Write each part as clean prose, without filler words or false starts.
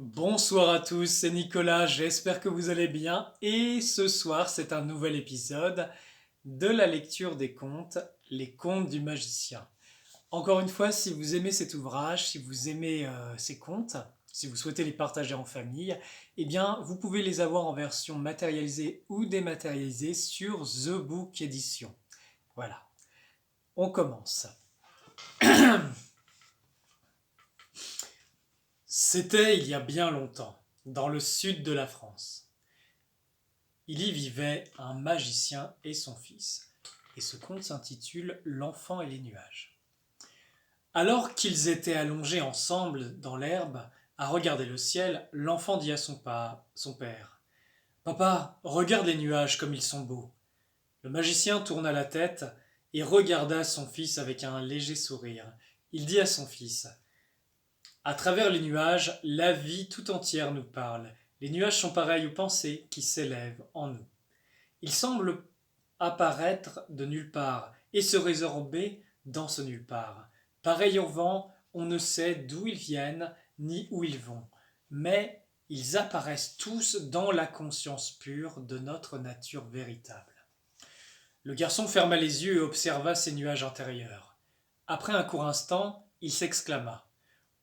Bonsoir à tous, c'est Nicolas, j'espère que vous allez bien et ce soir c'est un nouvel épisode de la lecture des contes, les contes du magicien. Encore une fois, si vous aimez cet ouvrage, si vous aimez ces contes, si vous souhaitez les partager en famille, eh bien vous pouvez les avoir en version matérialisée ou dématérialisée sur The Book Edition. Voilà, on commence. C'était il y a bien longtemps, dans le sud de la France. Il y vivait un magicien et son fils, et ce conte s'intitule L'enfant et les nuages. Alors qu'ils étaient allongés ensemble dans l'herbe, à regarder le ciel, l'enfant dit à son père, Papa, regarde les nuages comme ils sont beaux. Le magicien tourna la tête et regarda son fils avec un léger sourire. Il dit à son fils, À travers les nuages, la vie tout entière nous parle. Les nuages sont pareils aux pensées qui s'élèvent en nous. Ils semblent apparaître de nulle part et se résorber dans ce nulle part. Pareil au vent, on ne sait d'où ils viennent ni où ils vont, mais ils apparaissent tous dans la conscience pure de notre nature véritable. Le garçon ferma les yeux et observa ces nuages intérieurs. Après un court instant, il s'exclama.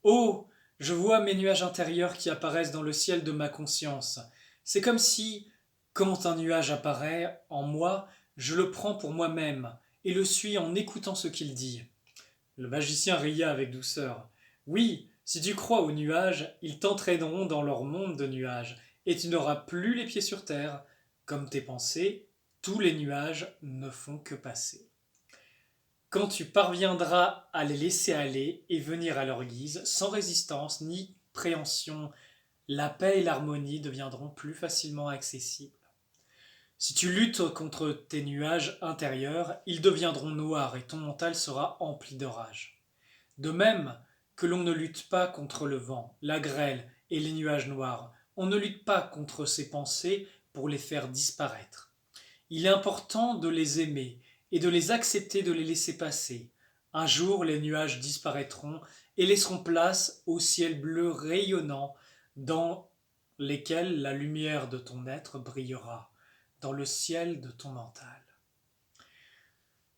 Oh, je vois mes nuages intérieurs qui apparaissent dans le ciel de ma conscience. C'est comme si, quand un nuage apparaît en moi, je le prends pour moi-même et le suis en écoutant ce qu'il dit. Le magicien ria avec douceur. Oui, si tu crois aux nuages, ils t'entraîneront dans leur monde de nuages, et tu n'auras plus les pieds sur terre. Comme tes pensées, tous les nuages ne font que passer. Quand tu parviendras à les laisser aller et venir à leur guise, sans résistance ni préhension, la paix et l'harmonie deviendront plus facilement accessibles. Si tu luttes contre tes nuages intérieurs, ils deviendront noirs et ton mental sera empli de rage. De même que l'on ne lutte pas contre le vent, la grêle et les nuages noirs, on ne lutte pas contre ses pensées pour les faire disparaître. Il est important de les aimer et de les accepter de les laisser passer. Un jour, les nuages disparaîtront et laisseront place au ciel bleu rayonnant dans lesquels la lumière de ton être brillera, dans le ciel de ton mental.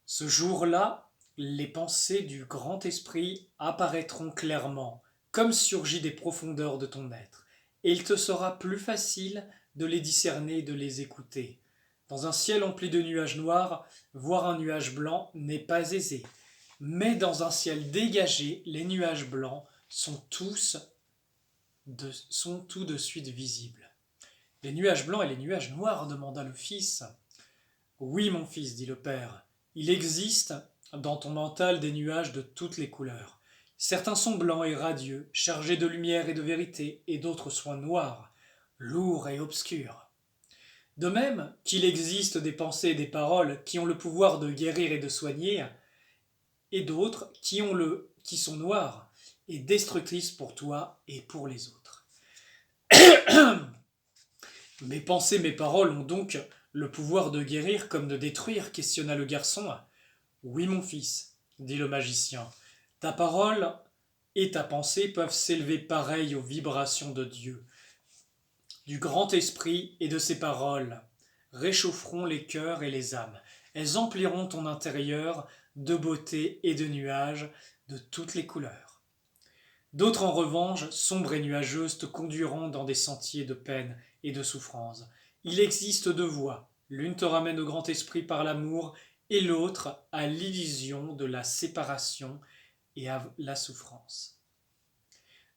Ce jour-là, les pensées du grand esprit apparaîtront clairement, comme surgies des profondeurs de ton être, et il te sera plus facile de les discerner et de les écouter. Dans un ciel empli de nuages noirs, voir un nuage blanc n'est pas aisé, mais dans un ciel dégagé, les nuages blancs sont tout de suite visibles. Les nuages blancs et les nuages noirs demanda le fils. Oui, mon fils, dit le père, il existe dans ton mental des nuages de toutes les couleurs. Certains sont blancs et radieux, chargés de lumière et de vérité, et d'autres sont noirs, lourds et obscurs. De même qu'il existe des pensées et des paroles qui ont le pouvoir de guérir et de soigner, et d'autres qui sont noires et destructrices pour toi et pour les autres. Mes pensées, mes paroles ont donc le pouvoir de guérir comme de détruire, questionna le garçon. Oui, mon fils, dit le magicien, ta parole et ta pensée peuvent s'élever pareilles aux vibrations de Dieu. Du grand esprit et de ses paroles réchaufferont les cœurs et les âmes. Elles empliront ton intérieur de beauté et de nuages de toutes les couleurs. D'autres, en revanche, sombres et nuageuses, te conduiront dans des sentiers de peine et de souffrance. Il existe deux voies. L'une te ramène au grand esprit par l'amour et l'autre à l'illusion de la séparation et à la souffrance.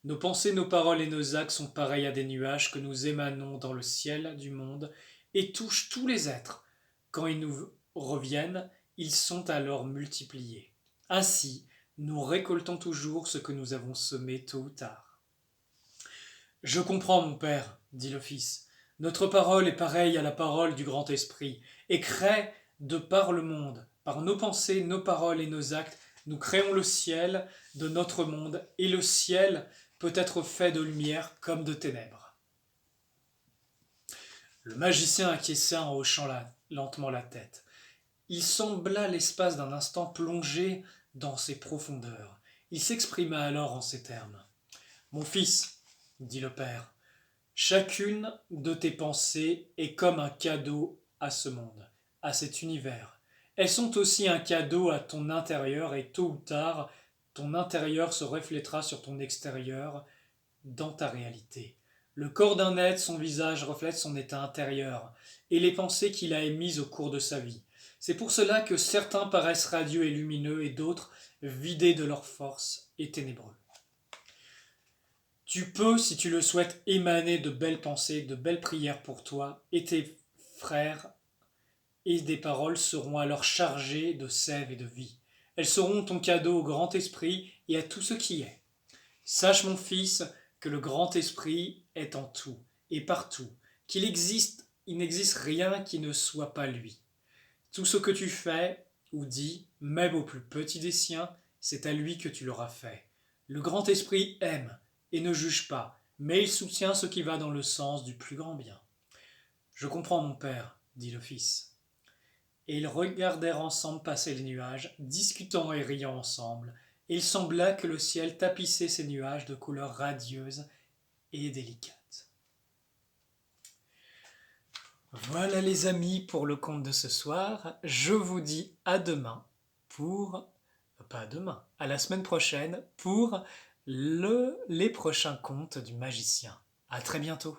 Nos pensées, nos paroles et nos actes sont pareils à des nuages que nous émanons dans le ciel du monde et touchent tous les êtres. Quand ils nous reviennent, ils sont alors multipliés. Ainsi, nous récoltons toujours ce que nous avons semé tôt ou tard. Je comprends, mon père, dit le fils. Notre parole est pareille à la parole du grand esprit, et crée de par le monde. Par nos pensées, nos paroles et nos actes, nous créons le ciel de notre monde, et le ciel peut être fait de lumière comme de ténèbres. Le magicien acquiesça en hochant lentement la tête. Il sembla l'espace d'un instant plongé dans ses profondeurs. Il s'exprima alors en ces termes. Mon fils, dit le père. Chacune de tes pensées est comme un cadeau à ce monde, à cet univers. Elles sont aussi un cadeau à ton intérieur et tôt ou tard, ton intérieur se reflètera sur ton extérieur dans ta réalité. Le corps d'un être, son visage reflète son état intérieur et les pensées qu'il a émises au cours de sa vie. C'est pour cela que certains paraissent radieux et lumineux et d'autres vidés de leur force et ténébreux. Tu peux, si tu le souhaites, émaner de belles pensées, de belles prières pour toi et tes frères, et des paroles seront alors chargées de sève et de vie. Elles seront ton cadeau au grand esprit et à tout ce qui est. Sache, mon fils, que le grand esprit est en tout et partout, il n'existe rien qui ne soit pas lui. Tout ce que tu fais ou dis, même au plus petit des siens, c'est à lui que tu l'auras fait. Le grand esprit aime et ne juge pas, mais il soutient ce qui va dans le sens du plus grand bien. Je comprends, mon père, dit le fils. Et ils regardèrent ensemble passer les nuages, discutant et riant ensemble, et il sembla que le ciel tapissait ces nuages de couleurs radieuses et délicates. Voilà les amis pour le conte de ce soir. Je vous dis à demain pour... Pas à demain, à la semaine prochaine pour les prochains contes du magicien. À très bientôt.